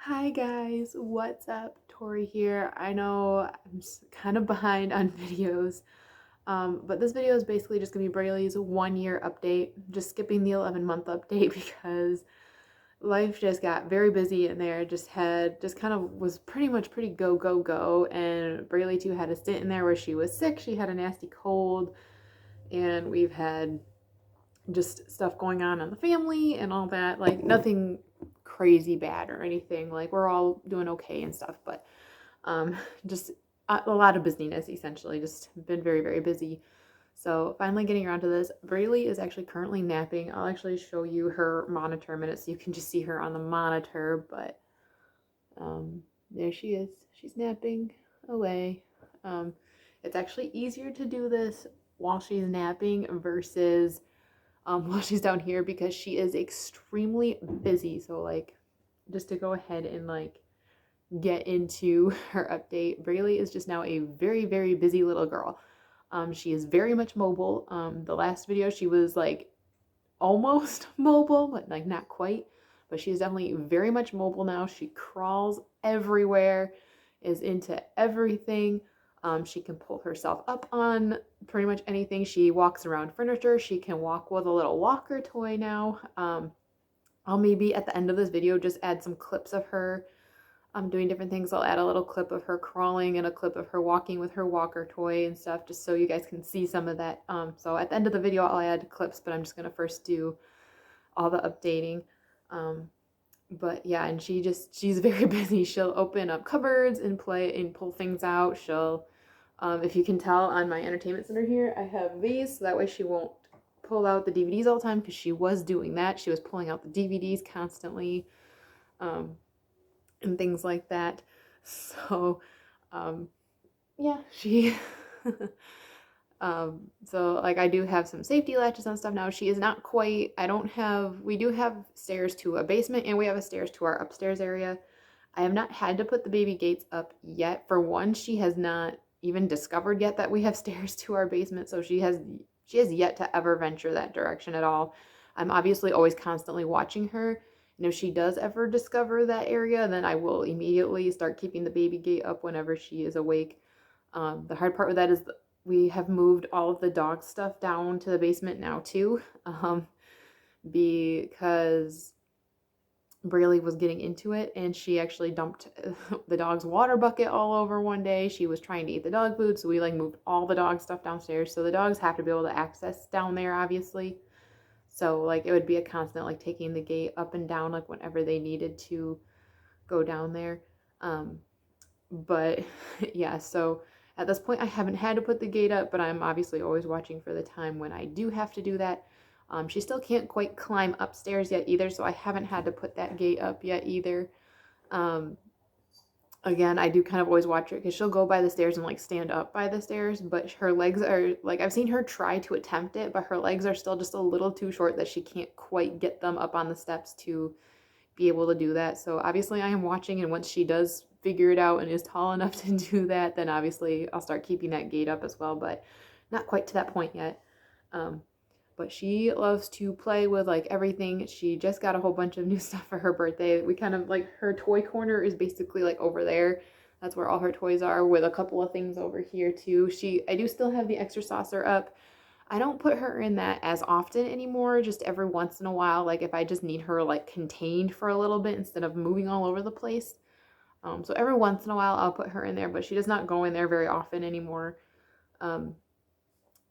Hi guys, what's up? Tori here. I know I'm kind of behind on videos, but this video is basically just gonna be Braylee's 1 year update. Just skipping the 11-month update because life just got very busy in there. Just kind of was pretty go go go, and Braylee too had a stint in there where she was sick. She had a nasty cold, and we've had just stuff going on in the family and all that. Like nothing crazy bad or anything. Like we're all doing okay and stuff, but um, just a lot of busyness essentially. Just been very busy. So finally getting around to this. Braylee is actually currently napping. I'll actually show you her monitor minute so you can just see her on the monitor. But there she is. She's napping away. Um, it's actually easier to do this while she's napping versus while she's down here because she is extremely busy. So like, just to go ahead and like get into her update, Braylee is just now a very busy little girl. She is very much mobile. The last video she was like almost mobile, but like not quite. But she is definitely very much mobile now. She crawls everywhere, is into everything. She can pull herself up on pretty much anything. She walks around furniture. She can walk with a little walker toy now. I'll maybe at the end of this video just add some clips of her doing different things. I'll add a little clip of her crawling and a clip of her walking with her walker toy and stuff, just so you guys can see some of that. So at the end of the video, I'll add clips, but I'm just going to first do all the updating. But yeah, and she's very busy. She'll open up cupboards and play and pull things out. She'll, if you can tell on my entertainment center here, I have these, so that way she won't pull out the DVDs all the time, because she was doing that. She was pulling out the DVDs constantly. And things like that. So, yeah, she, so like I do have some safety latches and stuff now. She is not quite, we do have stairs to a basement and we have a stairs to our upstairs area. I have not had to put the baby gates up yet. For one, she has not even discovered yet that we have stairs to our basement, so she has yet to ever venture that direction at all. I'm obviously always constantly watching her, and if she does ever discover that area, then I will immediately start keeping the baby gate up whenever she is awake. The hard part with that is we have moved all of the dog stuff down to the basement now too, because Braylee was getting into it and she actually dumped the dog's water bucket all over one day. She was trying to eat the dog food, so we like moved all the dog stuff downstairs. So the dogs have to be able to access down there, obviously. So like it would be a constant like taking the gate up and down like whenever they needed to go down there. But yeah, so at this point I haven't had to put the gate up, but I'm obviously always watching for the time when I do have to do that. She still can't quite climb upstairs yet either, so I haven't had to put that gate up yet either. Again, I do kind of always watch her because she'll go by the stairs and like stand up by the stairs, but her legs are like, I've seen her try to attempt it, but her legs are still just a little too short that she can't quite get them up on the steps to be able to do that. So obviously I am watching, and once she does figure it out and is tall enough to do that, then obviously I'll start keeping that gate up as well, but not quite to that point yet. But she loves to play with like everything. She just got a whole bunch of new stuff for her birthday. We kind of like, her toy corner is basically like over there. That's where all her toys are, with a couple of things over here too. I do still have the extra saucer up. I don't put her in that as often anymore, just every once in a while, like if I just need her like contained for a little bit instead of moving all over the place. So every once in a while I'll put her in there, but she does not go in there very often anymore.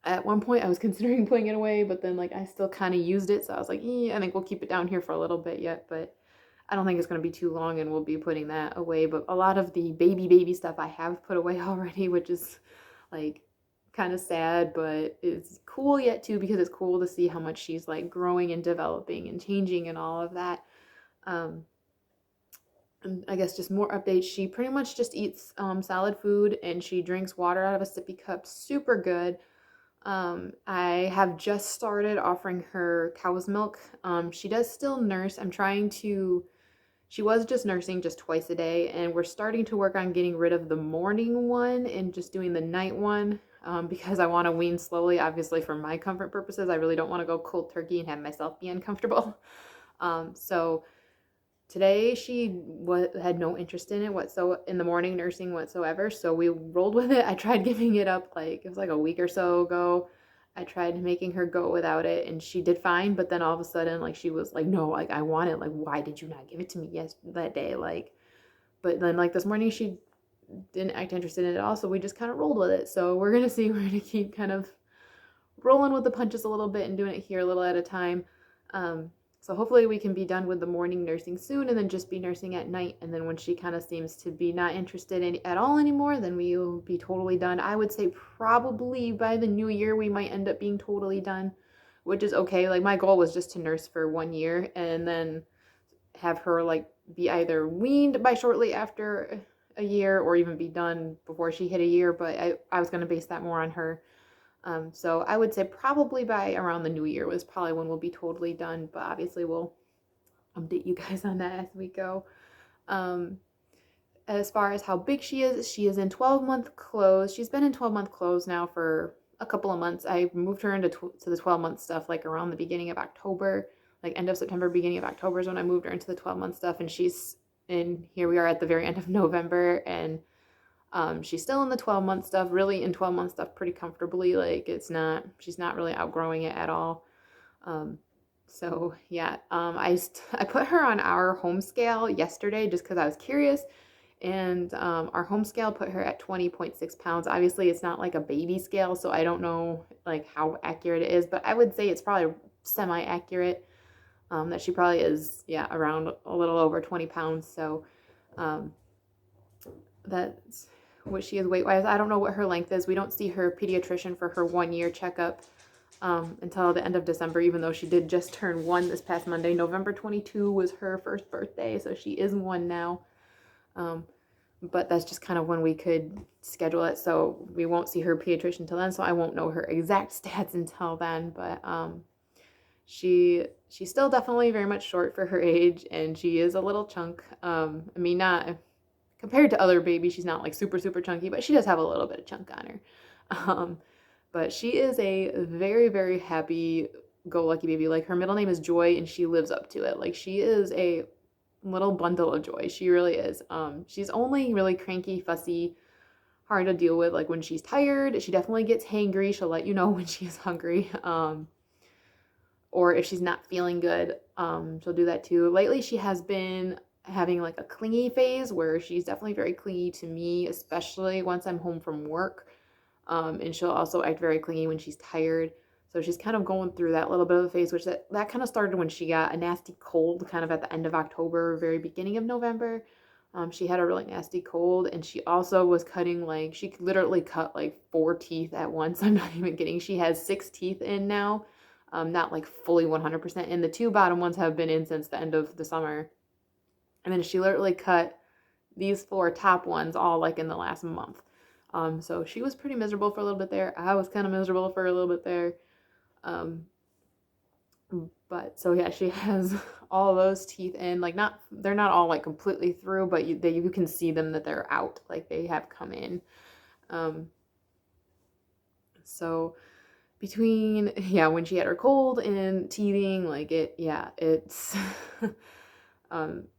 At one point I was considering putting it away, but then like I still kind of used it, so I was like, I think we'll keep it down here for a little bit yet, but I don't think it's going to be too long and we'll be putting that away. But a lot of the baby stuff I have put away already, which is like kind of sad, but it's cool yet too, because it's cool to see how much she's like growing and developing and changing and all of that. And I guess just more updates. She pretty much just eats solid food, and she drinks water out of a sippy cup. Super good. I have just started offering her cow's milk. She does still nurse. She was just nursing just twice a day, and we're starting to work on getting rid of the morning one and just doing the night one, because I want to wean slowly, obviously for my comfort purposes. I really don't want to go cold turkey and have myself be uncomfortable. So Today she had no interest in it in the morning nursing whatsoever, so we rolled with it. I tried giving it up, like it was like a week or so ago. I tried making her go without it, and she did fine, but then all of a sudden, like, she was like, no, like, I want it. Like, why did you not give it to me that day? Like, but then, like, this morning she didn't act interested in it at all, so we just kind of rolled with it. So we're gonna see. We're gonna keep kind of rolling with the punches a little bit and doing it here a little at a time. Um, so hopefully we can be done with the morning nursing soon, and then just be nursing at night. And then when she kind of seems to be not interested in at all anymore, then we'll be totally done. I would say probably by the new year we might end up being totally done, which is okay. Like, my goal was just to nurse for 1 year and then have her, like, be either weaned by shortly after a year or even be done before she hit a year. But I was going to base that more on her. So I would say probably by around the new year was probably when we'll be totally done, but obviously we'll update you guys on that as we go. Um, as far as how big she is in 12-month clothes. She's been in 12-month clothes now for a couple of months. I moved her into to the 12-month stuff like around the beginning of October, like end of September, beginning of October is when I moved her into the 12-month stuff, and she's in, here we are at the very end of November, and she's still in the 12-month stuff, really in 12-month stuff pretty comfortably. Like, she's not really outgrowing it at all. So yeah, I put her on our home scale yesterday just because I was curious, and our home scale put her at 20.6 pounds. Obviously, it's not like a baby scale, so I don't know like how accurate it is, but I would say it's probably semi-accurate. That she probably is, yeah, around a little over 20 pounds. So that's what she is weight-wise. I don't know what her length is. We don't see her pediatrician for her 1-year checkup until the end of December, even though she did just turn 1 this past Monday. November 22 was her first birthday, so she is 1 now. But that's just kind of when we could schedule it, so we won't see her pediatrician until then, so I won't know her exact stats until then. But she's still definitely very much short for her age, and she is a little chunk. I mean, not compared to other babies, she's not like super, super chunky, but she does have a little bit of chunk on her. But she is a very, very happy-go-lucky baby. Like, her middle name is Joy, and she lives up to it. Like, she is a little bundle of joy. She really is. She's only really cranky, fussy, hard to deal with. Like, when she's tired, she definitely gets hangry. She'll let you know when she's hungry. Or if she's not feeling good, she'll do that too. Lately, she has been having like a clingy phase where she's definitely very clingy to me, especially once I'm home from work. And she'll also act very clingy when she's tired. So she's kind of going through that little bit of a phase, which that kind of started when she got a nasty cold kind of at the end of October, very beginning of November. She had a really nasty cold, and she also was cutting, like, she literally cut like 4 teeth at once. I'm not even kidding. She has 6 teeth in now. Not like fully 100% in. The 2 bottom ones have been in since the end of the summer. And then she literally cut these 4 top ones all like in the last month. So she was pretty miserable for a little bit there. I was kind of miserable for a little bit there. But so yeah, she has all those teeth in, like, they're not all like completely through, but you can see them that they're out, like they have come in. So between, yeah, when she had her cold and teething, like it's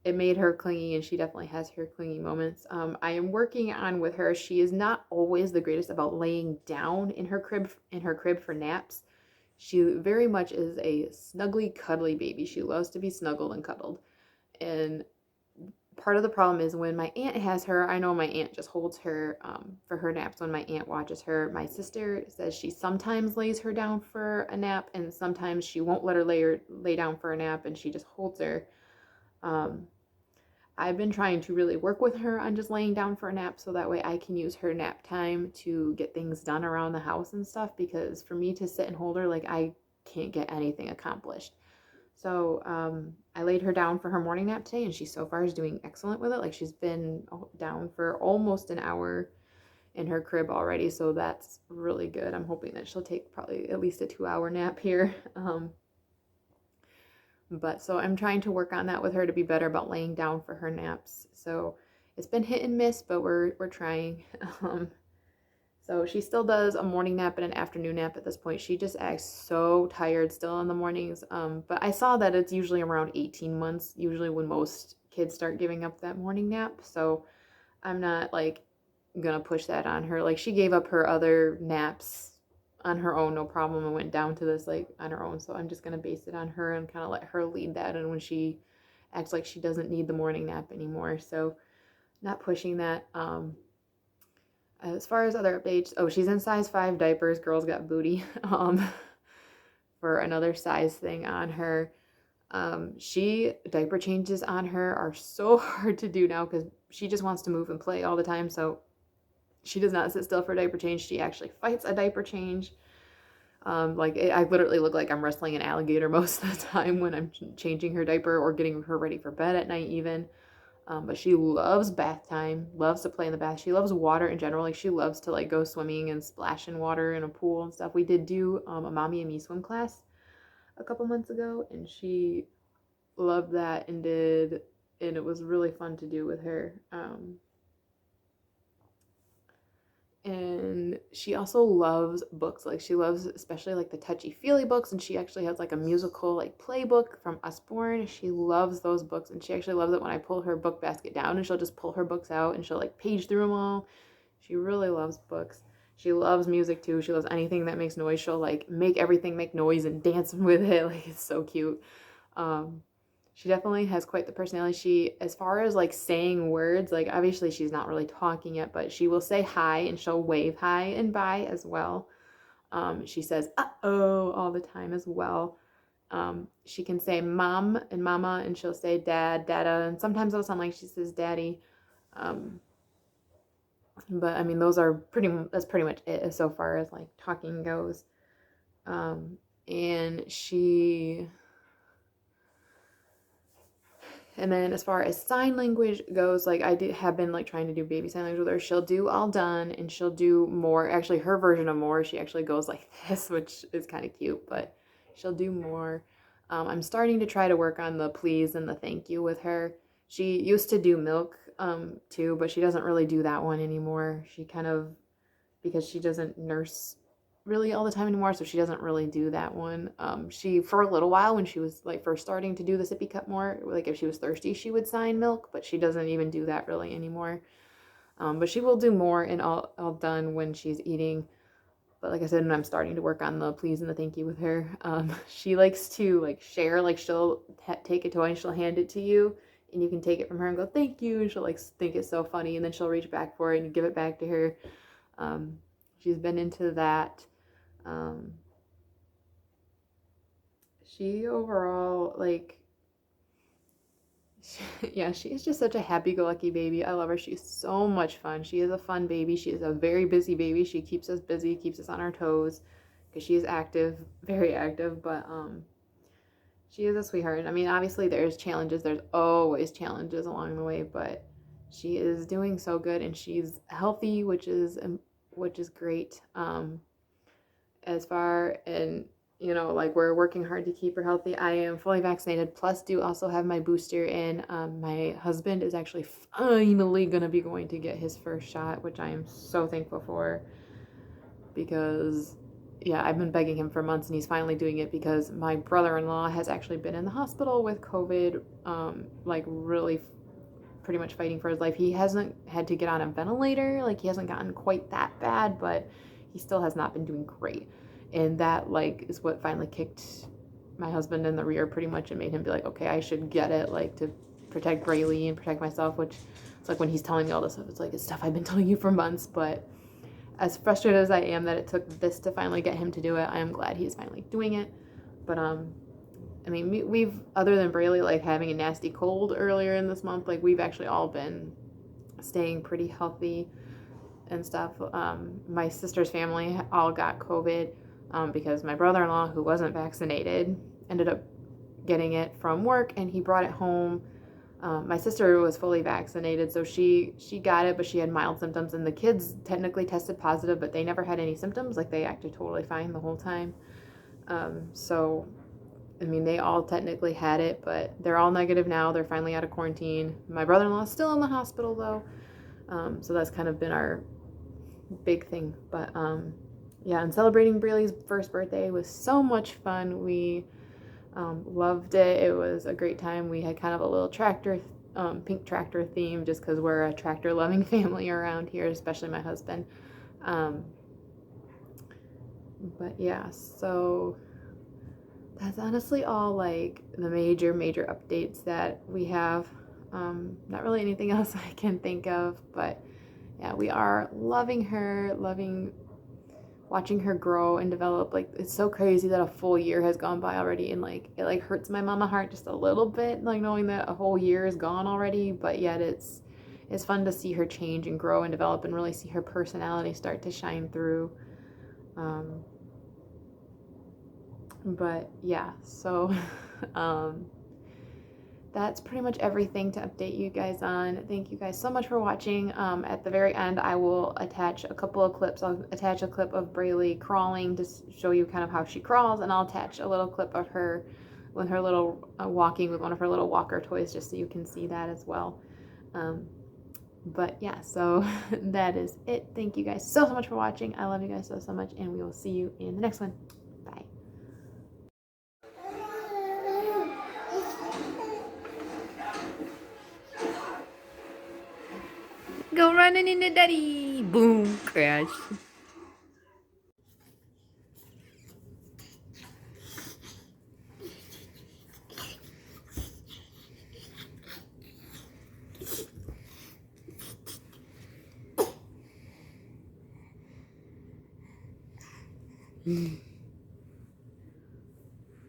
it made her clingy, and she definitely has her clingy moments. I am working on with her. She is not always the greatest about laying down in her crib for naps. She very much is a snuggly, cuddly baby. She loves to be snuggled and cuddled. And part of the problem is when my aunt has her, I know my aunt just holds her for her naps when my aunt watches her. My sister says she sometimes lays her down for a nap, and sometimes she won't let her lay down for a nap, and she just holds her. I've been trying to really work with her on just laying down for a nap, so that way I can use her nap time to get things done around the house and stuff, because for me to sit and hold her, like, I can't get anything accomplished. So I laid her down for her morning nap today, and she so far is doing excellent with it. Like, she's been down for almost an hour in her crib already, so that's really good. I'm hoping that she'll take probably at least a 2-hour nap here. But so I'm trying to work on that with her to be better about laying down for her naps. So it's been hit and miss, but we're trying. So she still does a morning nap and an afternoon nap at this point. She just acts so tired still in the mornings. But I saw that it's usually around 18 months, usually when most kids start giving up that morning nap. So I'm not like gonna push that on her. Like she gave up her other naps on her own, no problem, and went down to this like on her own. So I'm just gonna base it on her and kind of let her lead that. And when she acts like she doesn't need the morning nap anymore, so not pushing that. As far as other updates, oh, she's in size 5 diapers. Girls got booty. For another size thing on her. She diaper changes on her are so hard to do now because she just wants to move and play all the time. So she does not sit still for a diaper change. She actually fights a diaper change. I literally look like I'm wrestling an alligator most of the time when I'm changing her diaper or getting her ready for bed at night even. But she loves bath time, loves to play in the bath. She loves water in general. Like she loves to like go swimming and splash in water in a pool and stuff. We did do a mommy and me swim class a couple months ago, and she loved that and it was really fun to do with her. And she also loves books. Like she loves especially like the touchy-feely books, and she actually has like a musical like playbook from Usborne. She loves those books, and she actually loves it when I pull her book basket down and she'll just pull her books out and she'll like page through them all. She really loves books. She loves music too. She loves anything that makes noise. She'll like make everything make noise and dance with it. Like it's so cute. She definitely has quite the personality. She, as far as like saying words, like obviously she's not really talking yet, but she will say hi and she'll wave hi and bye as well. She says uh-oh all the time as well. She can say mom and mama, and she'll say dad, dada, and sometimes it'll sound like she says daddy. But I mean, that's pretty much it so far as like talking goes. And she... And then as far as sign language goes, like have been like trying to do baby sign language with her. She'll do all done and she'll do more. Actually, her version of more, she actually goes like this, which is kind of cute, but she'll do more. I'm starting to try to work on the please and the thank you with her. She used to do milk too, but she doesn't really do that one anymore. She kind of, because she doesn't nurse really all the time anymore, so she doesn't really do that one. She, for a little while when she was like first starting to do the sippy cup more, like if she was thirsty she would sign milk, but she doesn't even do that really anymore. But she will do more and all done when she's eating. But like I said, I'm starting to work on the please and the thank you with her. She likes to like share, like she'll take a toy and she'll hand it to you and you can take it from her and go thank you, and she'll like think it's so funny, and then she'll reach back for it and give it back to her. She's been into that. She overall, like, yeah, she is just such a happy-go-lucky baby. I love her. She's so much fun. She is a fun baby. She is a very busy baby. She keeps us busy, keeps us on our toes, because she is active, very active, but she is a sweetheart. I mean, obviously there's challenges. There's always challenges along the way, but she is doing so good, and she's healthy, which is great. As far and like we're working hard to keep her healthy. I am fully vaccinated, plus do also have my booster in. My husband is actually finally gonna be going to get his first shot, which I am so thankful for, because yeah, I've been begging him for months and he's finally doing it, because my brother-in-law has actually been in the hospital with COVID, like really pretty much fighting for his life. He hasn't had to get on a ventilator, like he hasn't gotten quite that bad, but he still has not been doing great. And that like is what finally kicked my husband in the rear pretty much and made him be like, okay, I should get it, like to protect Braylee and protect myself, which it's like when he's telling me all this stuff, it's like it's stuff I've been telling you for months. But as frustrated as I am that it took this to finally get him to do it, I am glad he's finally doing it. But I mean, we've, other than Braylee like having a nasty cold earlier in this month, like we've actually all been staying pretty healthy and stuff. My sister's family all got COVID because my brother-in-law, who wasn't vaccinated, ended up getting it from work and he brought it home. My sister was fully vaccinated, so she got it, but she had mild symptoms, and the kids technically tested positive, but they never had any symptoms. Like they acted totally fine the whole time. So I mean, they all technically had it, but they're all negative now. They're finally out of quarantine. My brother-in-law is still in the hospital though. So that's kind of been our big thing. But yeah, and celebrating Braylee's first birthday was so much fun. We loved it. It was a great time. We had kind of a little tractor, pink tractor theme, just because we're a tractor loving family around here, especially my husband. But yeah, so that's honestly all like the major updates that we have. Not really anything else I can think of, but yeah, we are loving her, loving watching her grow and develop. Like, it's so crazy that a full year has gone by already, and like it like hurts my mama heart just a little bit, like knowing that a whole year is gone already, but yet it's fun to see her change and grow and develop and really see her personality start to shine through. But yeah, so that's pretty much everything to update you guys on. Thank you guys so much for watching. At the very end, I will attach a couple of clips. I'll attach a clip of Braylee crawling to show you kind of how she crawls, and I'll attach a little clip of her with her little walking with one of her little walker toys, just so you can see that as well. But yeah, so that is it. Thank you guys so much for watching. I love you guys so much, and we will see you in the next one. Bye. Go running into daddy. Boom, crash.